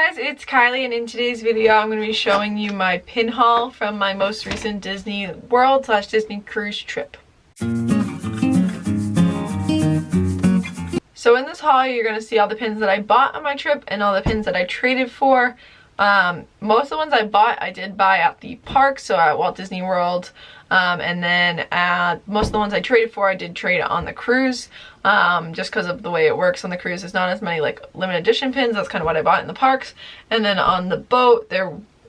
guys, it's Kylie, and in today's video I'm going to be showing you my pin haul from my most recent Disney World / Disney cruise trip. So in this haul you're going to see all the pins that I bought on my trip and all the pins that I traded for. Most of the ones I bought I did buy at the park, so at Walt Disney World, and then most of the ones I traded for I did trade on the cruise, just because of the way it works on the cruise. There's not as many like limited edition pins. That's kind of what I bought in the parks, and then on the boat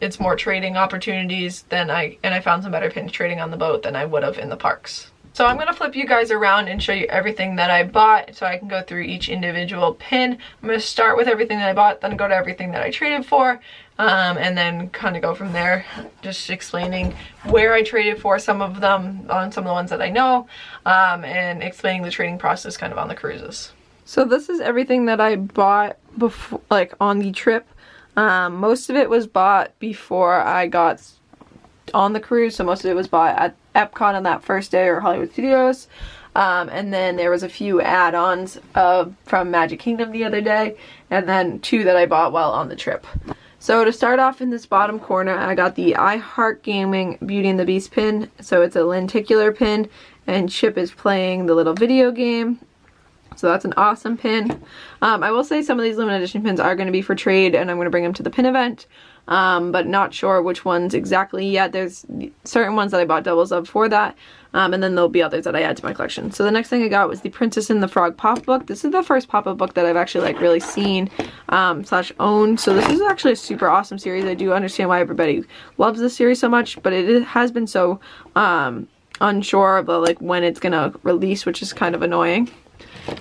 it's more trading opportunities than I found some better pins trading on the boat than I would have in the parks. So I'm going to flip you guys around and show you everything that I bought so I can go through each individual pin. I'm going to start with everything that I bought, then go to everything that I traded for, and then kind of go from there, just explaining where I traded for some of them on some of the ones that I know, and explaining the trading process kind of on the cruises. So this is everything that I bought before, like on the trip. Most of it was bought before I got on the cruise, so most of it was bought at Epcot on that first day, or Hollywood Studios, and then there was a few add-ons from Magic Kingdom the other day, and then 2 that I bought while on the trip. So to start off in this bottom corner, I got the iHeart Gaming Beauty and the Beast pin. So it's a lenticular pin, and Chip is playing the little video game. So that's an awesome pin. I will say some of these limited edition pins are going to be for trade, and I'm going to bring them to the pin event. But not sure which ones exactly yet. There's certain ones that I bought doubles of for that, and then there'll be others that I add to my collection. So the next thing I got was the Princess and the Frog pop book. This is the first pop-up book that I've actually like really seen / owned. So this is actually a super awesome series. I do understand why everybody loves this series so much, but it has been so unsure about like when it's gonna release, which is kind of annoying.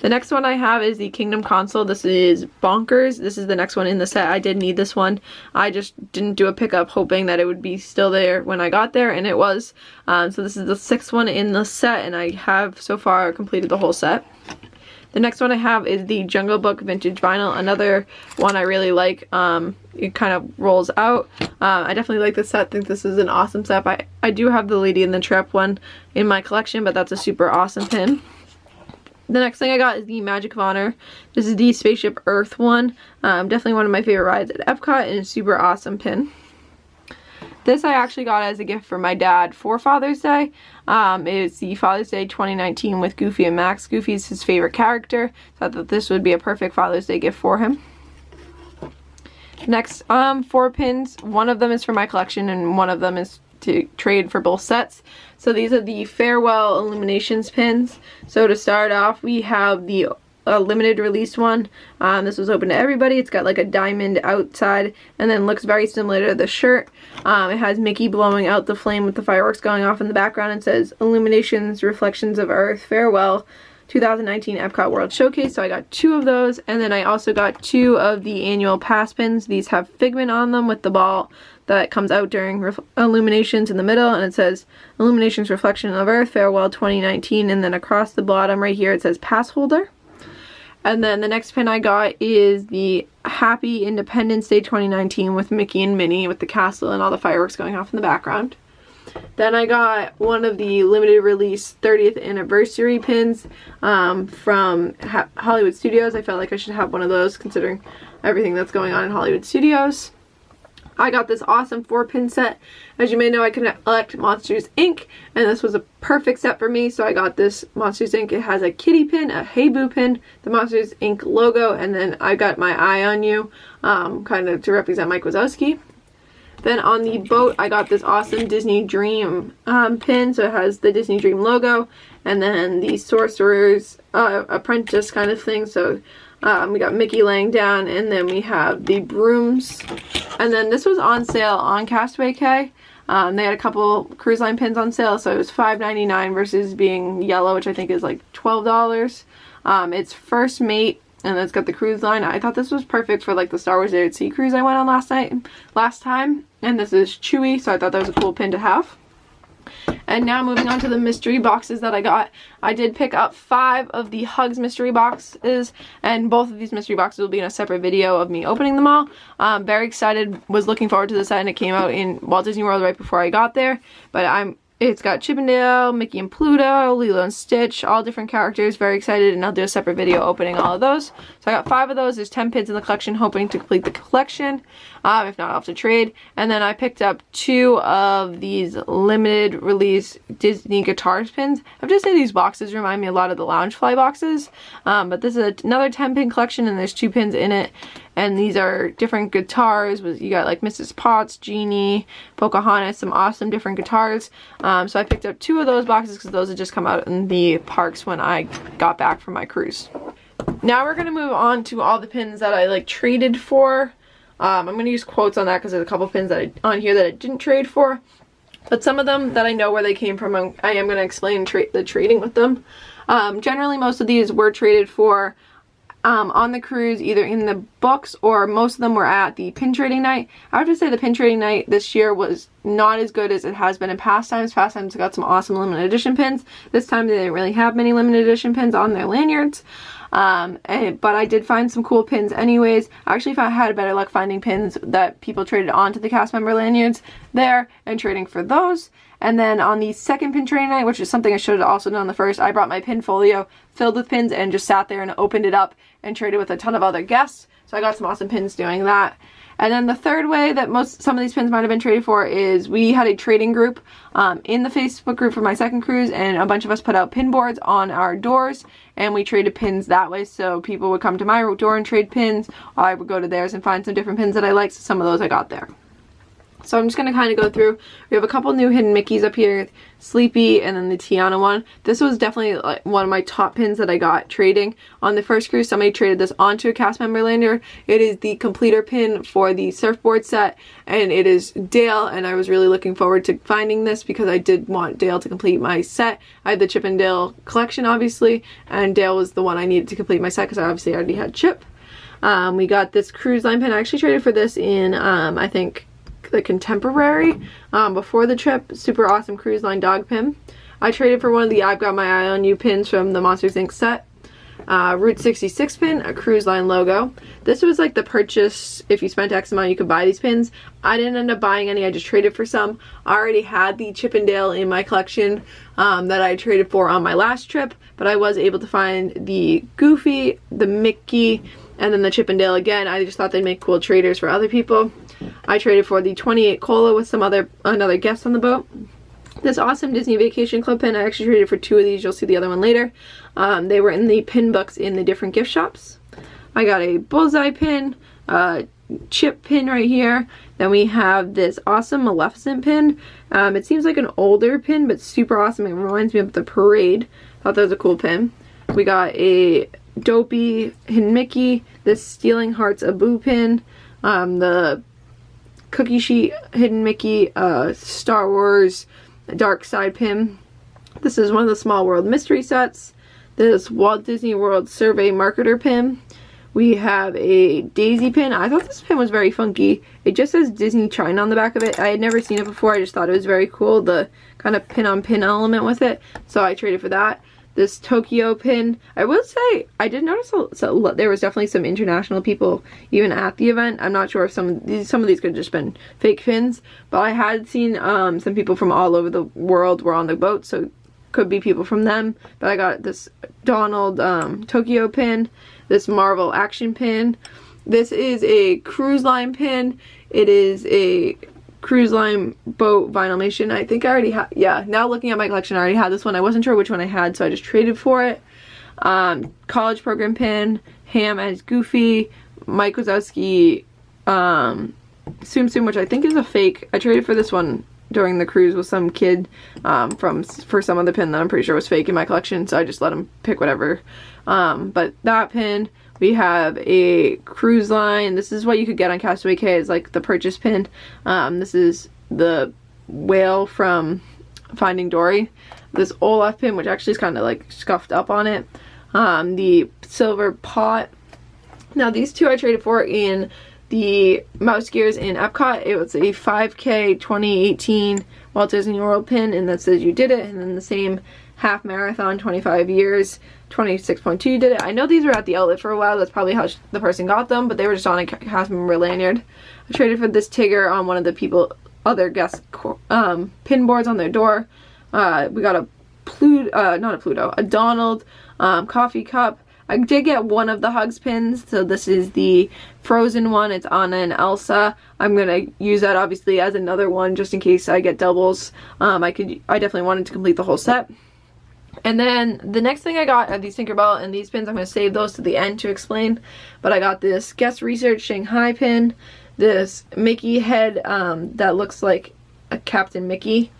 The next one I have is the Kingdom console. This is Bonkers. This is the next one in the set. I did need this one. I just didn't do a pickup hoping that it would be still there when I got there, and it was. So this is the 6th one in the set, and I have so far completed the whole set. The next one I have is the Jungle Book Vintage Vinyl, another one I really like. It kind of rolls out. I definitely like this set. I think this is an awesome set. I do have the Lady and the Tramp one in my collection, but that's a super awesome pin. The next thing I got is the Magic of Honor. This is the Spaceship Earth one. Definitely one of my favorite rides at Epcot, and a super awesome pin. This I actually got as a gift for my dad for Father's Day. It's the Father's Day 2019 with Goofy and Max. Goofy's his favorite character, so I thought this would be a perfect Father's Day gift for him. Next, 4 pins. One of them is for my collection, and one of them is to trade for both sets. So these are the Farewell Illuminations pins. So to start off, we have the limited release one. This was open to everybody. It's got like a diamond outside, and then looks very similar to the shirt. It has Mickey blowing out the flame with the fireworks going off in the background. It says Illuminations, Reflections of Earth, Farewell 2019 Epcot World Showcase. So I got 2 of those, and then I also got 2 of the annual pass pins. These have Figment on them with the ball that comes out during Illuminations in the middle, and it says Illuminations, Reflection of Earth, Farewell 2019, and then across the bottom right here it says Pass Holder. And then the next pin I got is the Happy Independence Day 2019 with Mickey and Minnie with the castle and all the fireworks going off in the background. Then I got one of the limited release 30th anniversary pins from Hollywood Studios. I felt like I should have one of those considering everything that's going on in Hollywood Studios. I got this awesome 4-pin set. As you may know, I can collect Monsters Inc., and this was a perfect set for me, so I got this Monsters Inc. It has a kitty pin, a Hey Boo pin, the Monsters Inc. logo, and then I got my eye on you, kind of to represent Mike Wazowski. Then on the boat, I got this awesome Disney Dream pin, so it has the Disney Dream logo, and then the Sorcerer's Apprentice kind of thing, so we got Mickey laying down, and then we have the brooms. And then this was on sale on Castaway Cay. They had a couple cruise line pins on sale, so it was $5.99 versus being yellow, which I think is like $12. It's First Mate, and it's got the cruise line. I thought this was perfect for like the Star Wars Air at Sea cruise I went on last time. And this is Chewie, so I thought that was a cool pin to have. And now moving on to the mystery boxes that I got. I did pick up 5 of the Hugs mystery boxes, and both of these mystery boxes will be in a separate video of me opening them all. Very excited, was looking forward to this set, and it came out in Walt Disney World right before I got there. But It's got Chip 'n Dale, Mickey and Pluto, Lilo and Stitch, all different characters. Very excited, and I'll do a separate video opening all of those. So I got 5 of those. There's 10 pins in the collection, hoping to complete the collection. If not, I'll have to trade. And then I picked up 2 of these limited release Disney Guitars pins. I have to say these boxes remind me a lot of the Loungefly boxes. But this is another 10 pin collection, and there's 2 pins in it. And these are different guitars. You got like Mrs. Potts, Genie, Pocahontas, some awesome different guitars. So I picked up 2 of those boxes because those had just come out in the parks when I got back from my cruise. Now we're going to move on to all the pins that I like traded for. I'm going to use quotes on that because there's a couple pins that on here that I didn't trade for. But some of them that I know where they came from, I am going to explain the trading with them. Generally, most of these were traded for on the cruise, either in the books or most of them were at the pin trading night. I have to say the pin trading night this year was not as good as it has been in past times. Past times got some awesome limited edition pins. This time they didn't really have many limited edition pins on their lanyards. But I did find some cool pins anyways. I actually had better luck finding pins that people traded onto the cast member lanyards there and trading for those. And then on the second pin trading night, which is something I should have also done on the first, I brought my pin folio filled with pins and just sat there and opened it up and traded with a ton of other guests. So I got some awesome pins doing that. And then the third way that some of these pins might have been traded for is we had a trading group in the Facebook group for my second cruise, and a bunch of us put out pin boards on our doors and we traded pins that way. So people would come to my door and trade pins. I would go to theirs and find some different pins that I liked. So some of those I got there. So I'm just going to kind of go through. We have a couple new hidden Mickeys up here. Sleepy and then the Tiana one. This was definitely like one of my top pins that I got trading. On the first cruise, somebody traded this onto a cast member lanyard. It is the completer pin for the surfboard set, and it is Dale, and I was really looking forward to finding this because I did want Dale to complete my set. I had the Chip and Dale collection, obviously, and Dale was the one I needed to complete my set because I obviously already had Chip. We got this cruise line pin. I actually traded for this in, I think, the Contemporary before the trip. Super awesome cruise line dog pin. I traded for one of the I've Got My Eye on You pins from the Monsters Inc. set. Route 66 pin, a cruise line logo. This was like the purchase, if you spent X amount you could buy these pins. I didn't end up buying any, I just traded for some. I already had the Chip 'n Dale in my collection that I traded for on my last trip, but I was able to find the Goofy, the Mickey, and then the Chip 'n Dale again. I just thought they'd make cool traders for other people. I traded for the 28 Cola with another guest on the boat. This awesome Disney Vacation Club pin, I actually traded for 2 of these. You'll see the other one later. They were in the pin books in the different gift shops. I got a Bullseye pin, Chip pin right here. Then we have this awesome Maleficent pin. It seems like an older pin, but super awesome. It reminds me of the parade. Thought that was a cool pin. We got a Dopey Hidden Mickey, this Stealing Hearts Abu pin, the Cookie Sheet Hidden Mickey, Star Wars Dark Side pin. This is one of the Small World mystery sets. This Walt Disney World Survey Marketer pin. We have a Daisy pin. I thought this pin was very funky. It just says Disney China on the back of it. I had never seen it before. I just thought it was very cool, the kind of pin on pin element with it. So I traded for that. This Tokyo pin. I will say, I did notice there was definitely some international people even at the event. I'm not sure if some of these could have just been fake pins, but I had seen some people from all over the world were on the boat, so could be people from them. But I got this Donald Tokyo pin, this Marvel action pin. This is a cruise line pin. It is a cruise line boat vinylmation. I think I already had, yeah, now looking at my collection, I already had this one. I wasn't sure which one I had, so I just traded for it. College program pin, Ham as Goofy, Mike Wazowski Tsum Tsum, which I think is a fake. I traded for this one during the cruise with some kid for some of the pin that I'm pretty sure was fake in my collection, so I just let him pick whatever. But that pin. We have a cruise line. This is what you could get on Castaway Cay. It's like the purchase pin. This is the whale from Finding Dory. This Olaf pin, which actually is kind of like scuffed up on it. The silver pot. Now these 2 I traded for in the Mouse Gears in Epcot. It was a 5K 2018 Walt Disney World pin, and that says you did it. And then the same half marathon, 25 years, 26.2 you did it. I know these were at the outlet for a while. That's probably how the person got them, but they were just on a cast member lanyard. I traded for this Tigger on one of the other guest pin boards on their door. We got a Pluto, not a Pluto, a Donald coffee cup. I did get one of the Hugs pins, so this is the Frozen one. It's Anna and Elsa. I'm gonna use that obviously as another one just in case I get doubles. I definitely wanted to complete the whole set. And then the next thing I got are these Tinkerbell and these pins. I'm going to save those to the end to explain. But I got this Guess Research Shanghai pin, this Mickey head that looks like a Captain Mickey.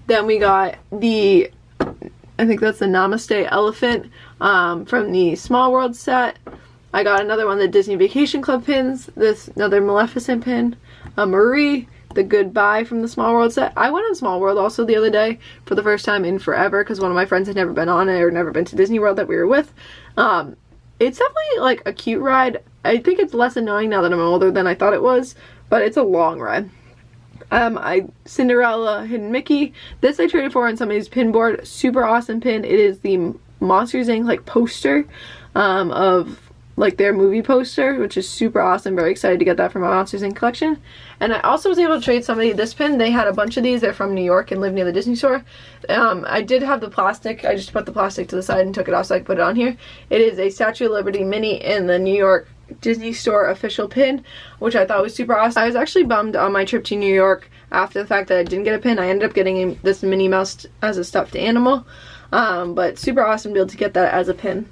Then we got the, I think that's the Namaste elephant from the Small World set. I got another one of the Disney Vacation Club pins, this another Maleficent pin, a Marie, the Goodbye from the Small World set. I went on Small World also the other day for the first time in forever because one of my friends had never been on it or never been to Disney World that we were with. It's definitely like a cute ride. I think it's less annoying now that I'm older than I thought it was, but it's a long ride. Cinderella Hidden Mickey. This I traded for on somebody's pin board. Super awesome pin. It is the Monsters Inc. like poster of like their movie poster, which is super awesome. Very excited to get that from my Monsters Inc. collection. And I also was able to trade somebody this pin. They had a bunch of these. They're from New York and live near the Disney store. I did have the plastic. I just put the plastic to the side and took it off so I could put it on here. It is a Statue of Liberty mini in the New York Disney store official pin, which I thought was super awesome. I was actually bummed on my trip to New York after the fact that I didn't get a pin. I ended up getting this Minnie Mouse as a stuffed animal, but super awesome to be able to get that as a pin.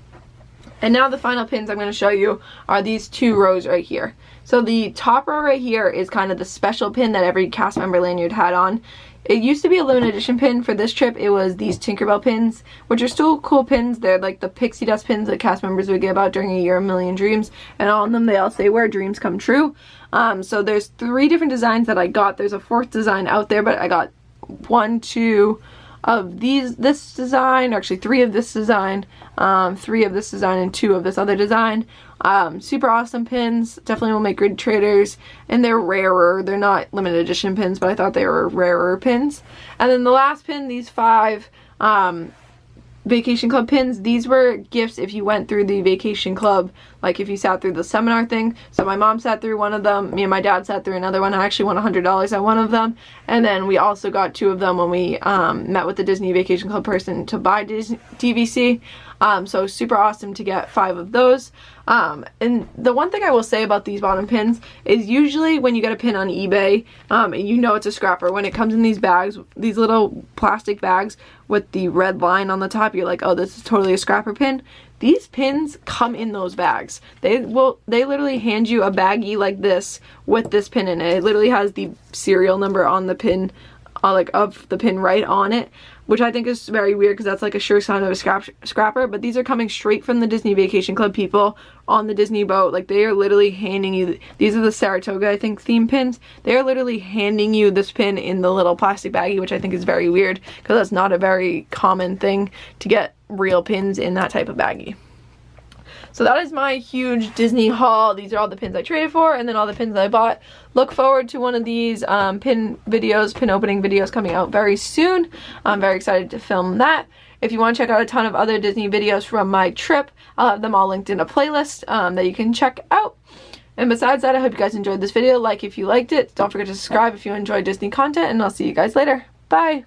And now the final pins I'm going to show you are these two rows right here. So the top row right here is kind of the special pin that every cast member lanyard had on. It used to be a limited edition pin. For this trip, it was these Tinkerbell pins, which are still cool pins. They're like the pixie dust pins that cast members would give out during A Year, A Million Dreams. And on them, they all say, where dreams come true. So there's 3 different designs that I got. There's a 4th design out there, but I got 1, 2 of this design, or actually 3 of this design, 3 of this design, and 2 of this other design. Super awesome pins. Definitely will make good traders, and they're rarer. They're not limited edition pins, but I thought they were rarer pins. And then the last pin, these 5 Vacation Club pins, these were gifts if you went through the Vacation Club, like if you sat through the seminar thing. So my mom sat through one of them, me and my dad sat through another one. I actually won $100 at one of them, and then we also got 2 of them when we met with the Disney Vacation Club person to buy DVC. So super awesome to get 5 of those. And the one thing I will say about these bottom pins is usually when you get a pin on eBay, you know it's a scrapper. When it comes in these bags, these little plastic bags with the red line on the top, you're like, oh, this is totally a scrapper pin. These pins come in those bags. They literally hand you a baggie like this with this pin in it. It literally has the serial number on the pin, like of the pin right on it, which I think is very weird because that's like a sure sign of a scrapper. But these are coming straight from the Disney Vacation Club people on the Disney boat. Like, they are literally handing you, these are the Saratoga, I think, theme pins. They are literally handing you this pin in the little plastic baggie, which I think is very weird because that's not a very common thing to get real pins in that type of baggie. So that is my huge Disney haul. These are all the pins I traded for, and then all the pins that I bought. Look forward to one of these pin videos, pin opening videos coming out very soon. I'm very excited to film that. If you want to check out a ton of other Disney videos from my trip, I'll have them all linked in a playlist that you can check out. And besides that, I hope you guys enjoyed this video. Like if you liked it. Don't forget to subscribe if you enjoy Disney content, and I'll see you guys later. Bye!